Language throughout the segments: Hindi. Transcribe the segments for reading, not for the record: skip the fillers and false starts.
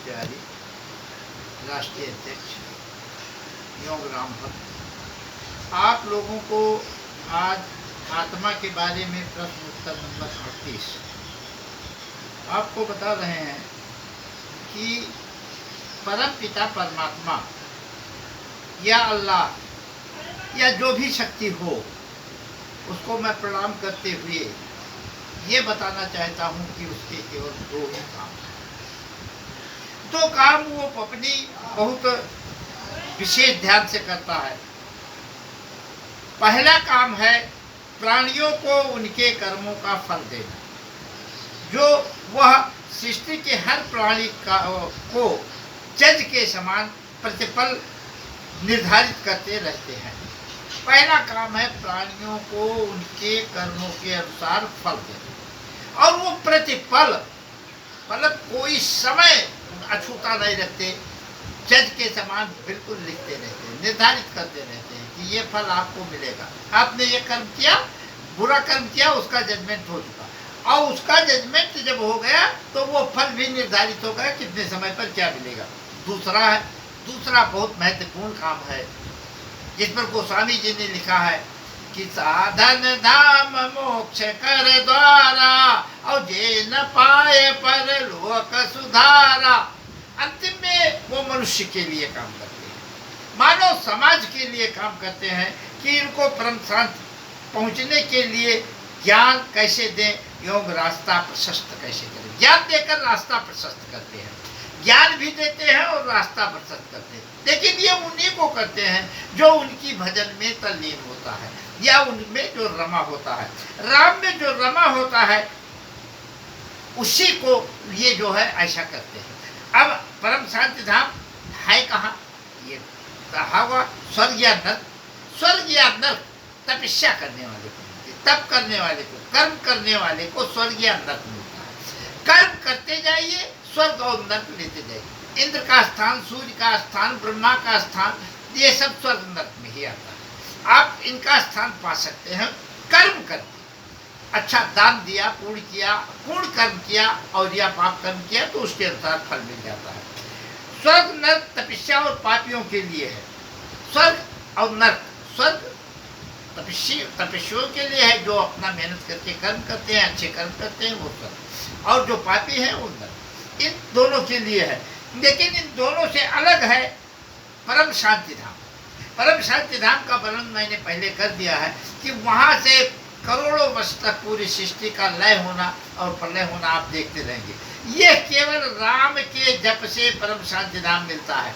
तिवारी, राष्ट्रीय अध्यक्ष योग राम भक्त। आप लोगों को आज आत्मा के बारे में प्रश्न उत्तर नंबर 38 आपको बता रहे हैं कि परम पिता परमात्मा या अल्लाह या जो भी शक्ति हो उसको मैं प्रणाम करते हुए ये बताना चाहता हूँ कि उसके केवल दो ही काम हैं। दो काम वो अपनी बहुत विशेष ध्यान से करता है। पहला काम है प्राणियों को उनके कर्मों का फल देना, जो वह सृष्टि के हर प्राणी को जज के समान प्रतिफल निर्धारित करते रहते हैं। पहला काम है प्राणियों को उनके कर्मों के अनुसार फल देना, और वो प्रतिफल मतलब कोई समय अछूता नहीं रखते, जज के समान बिल्कुल लिखते रहते हैं, निर्धारित करते रहते हैं कि ये फल आपको मिलेगा। आपने ये कर्म किया, बुरा कर्म किया, उसका जजमेंट हो चुका, और उसका जजमेंट जब हो गया तो वो फल भी निर्धारित हो गया कितने समय पर क्या मिलेगा। दूसरा बहुत महत्वपूर्ण काम है, जिस पर गोस्वामी जी ने लिखा है कि साधन धाम मोक्ष कर द्वारा, और जे न पाए पर लोक सुधारा। अंतिम में वो मनुष्य के लिए काम करते हैं, मानव समाज के लिए काम करते हैं कि इनको परम शांति पहुंचने के लिए ज्ञान कैसे दें एवं रास्ता प्रशस्त कैसे करें। ज्ञान देकर रास्ता प्रशस्त करते हैं, ज्ञान भी देते हैं और रास्ता प्रशस्त करते हैं। लेकिन ये उन्हीं को करते हैं जो उनकी भजन में तल्लीन होता है या उनमें जो रमा होता है। राम में जो रमा होता है उसी को ये जो है ऐसा करते हैं। अब परम शांति धाम है कहाँ? ये कहा हुआ स्वर्ग या नर्क। स्वर्ग या नर्क तपस्या करने वाले को, तप करने वाले को, कर्म करने वाले को स्वर्ग या नर्क मिलता है। कर्म करते जाइए, स्वर्ग और नर्क लेते जाइए। इंद्र का स्थान, सूर्य का स्थान, ब्रह्मा का स्थान, ये सब स्वर्ग नर्क में ही आता है। आप इनका स्थान पा सकते हैं कर्म करके। अच्छा दान दिया, पूर्ण कर्म किया और या पाप कर्म किया तो उसके अनुसार फल मिल जाता है। स्वर्ग नर्क तपस्या और पापियों के लिए है। स्वर्ग और नर्क, स्वर्ग तपस्वियों के लिए है जो अपना मेहनत करके कर्म करते हैं, अच्छे कर्म करते हैं, वो स्वर्ग। और जो पापी है वो नर्क। इन दोनों के लिए है। लेकिन इन दोनों से अलग है परम शांति धाम। परम शांति धाम का वर्णन मैंने पहले कर दिया है कि वहां से करोड़ों वर्ष तक पूरी सृष्टि का लय होना और प्रलय होना आप देखते रहेंगे। ये केवल राम के जप से परम शांति धाम मिलता है।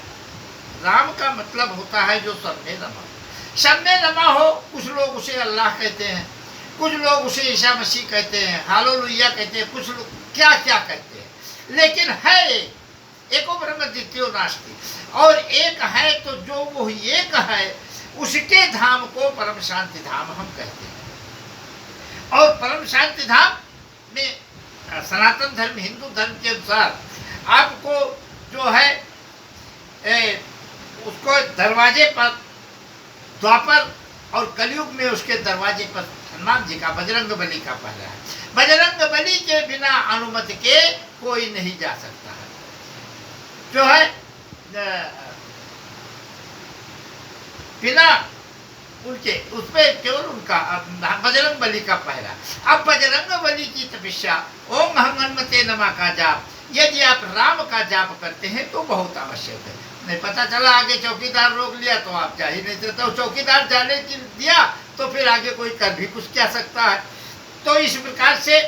राम का मतलब होता है जो सब में रमा हो। सब में रमा हो। कुछ लोग उसे अल्लाह कहते हैं, कुछ लोग उसे ईसा मसीह कहते हैं, हालेलुया कहते हैं, कुछ लोग क्या क्या कहते हैं। लेकिन है एको ब्रह्म द्वितीयो नास्ति, और एक है तो जो वो एक है उसके धाम को परम शांति धाम हम कहते हैं। और परम शांति धाम में सनातन धर्म, हिंदू धर्म के अनुसार आपको जो है उसको दरवाजे पर द्वापर और कलयुग में उसके दरवाजे पर हनुमान जी का, बजरंग बली का पहरा है। बजरंग बली के बिना अनुमति के कोई नहीं जा सकता है। जो है बिना उनके उसमें केवल उनका बजरंग बली का पहरा। अब बजरंग बली की तपस्या ओम हनुमते नमः का जाप यदि आप राम का जाप करते हैं तो बहुत आवश्यक है। नहीं पता चला आगे चौकीदार रोक लिया तो आप जा ही नहीं सकते, तो चौकीदार जाने की दिया तो फिर आगे कोई कर भी कुछ क्या सकता है। तो इस प्रकार से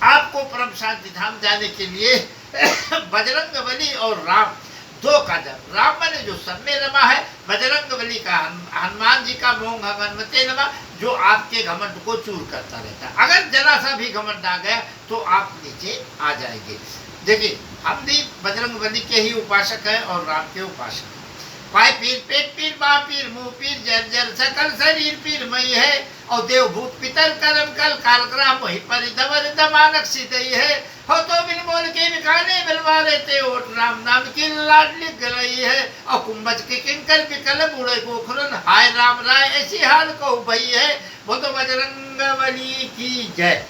आपको परम शांति धाम जाने के लिए बजरंग बली और राम दो का जप। राम माने जो सब में रमा है, बजरंग बली का हनुमान जी का मोंग हनुमते नमा जो आपके घमंड को चूर करता रहता है। अगर जरा सा भी घमंड आ गया तो आप नीचे आ जाएंगे। देखिए हम भी बजरंग बली के ही उपासक हैं और राम के उपासक हैं। पाय पीर, पेट पीर, बाँ पीर, मुंह पीर, जर्जर सकल शरीर पीर मई है, और देवभूत पितर करम कल कालग्राम वही परिधवर दमानक सिदई है। हो तो बिन बोल के बिकाने बिलवा रहते ओट राम नाम की लाड लिख गई है, और कुंभज के किंकर विकल बूढ़े गोखरन हाय राम राय ऐसी हाल को भई है। वो तो बजरंग बली की जय।